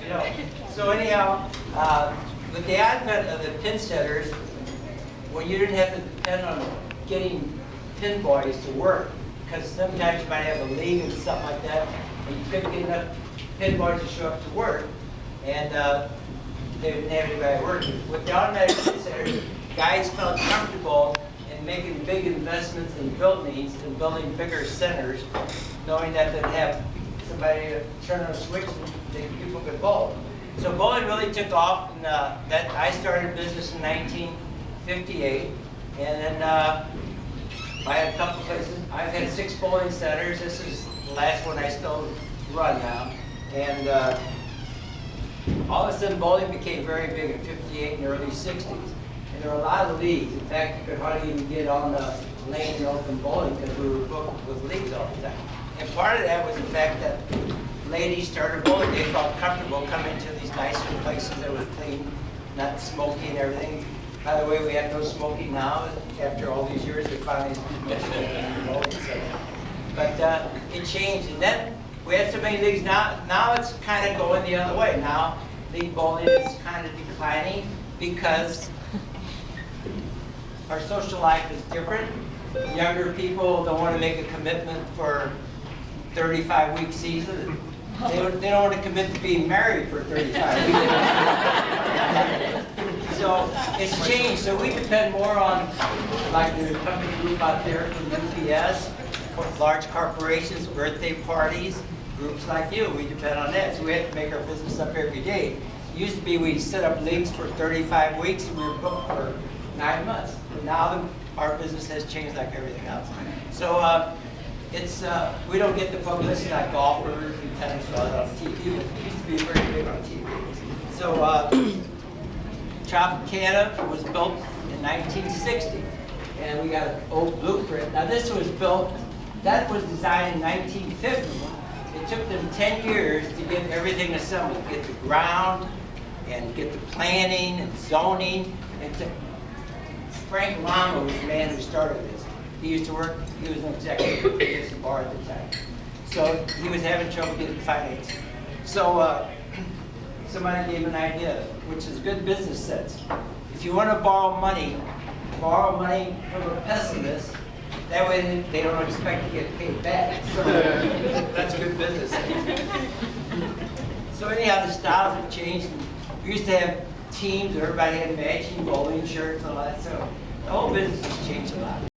So anyhow, with the advent of the pin setters, when you didn't have to depend on getting pin boys to work, because sometimes you might have a league and something like that, and you couldn't get enough pin boys to show up to work, and they didn't have anybody working. With the automatic pin setters, guys felt comfortable in making big investments in buildings and building bigger centers, knowing that they'd have somebody to turn on a switch and people could bowl. So bowling really took off, and that I started business in 1958, and then I had a couple places. I've had 6 bowling centers. This is the last one I still run now, and all of a sudden bowling became very big in '58 and the early '60s, and there were a lot of leagues. In fact, you could hardly even get on the lane and open bowling because we were booked with leagues all the time. And part of that was the fact that ladies started bowling. They felt comfortable coming to these nicer places that were clean, not smoky and everything. By the way, we have no smoking now. After all these years, we finally bowling. But it changed, and then we had so many leagues. Now it's kind of going the other way. Now league bowling is kind of declining because our social life is different. Younger people don't want to make a commitment for 35-week season. They don't want to commit to being married for 35 weeks. So it's changed. So we depend more on, like the company group out there from UPS, large corporations, birthday parties, groups like you. We depend on that. So we have to make our business up every day. It used to be we set up leagues for 35 weeks and we were booked for 9 months. But now our business has changed like everything else. So we don't get the publicity like golfers and tennis on TV. It used to be very big on TV. So Tropicana was built in 1960, and we got an old blueprint. Now this was built, that was designed in 1950. It took them 10 years to get everything assembled, get the ground, and get the planning and zoning. And Frank Lama was the man who started this. He used to work, he was an executive at the bar at the time. So he was having trouble getting financing. So somebody gave an idea, which is good business sense. If you want to borrow money from a pessimist. That way they don't expect to get paid back. So that's good business sense. So anyhow, the styles have changed. We used to have teams, everybody had matching bowling shirts and all that. So the whole business has changed a lot.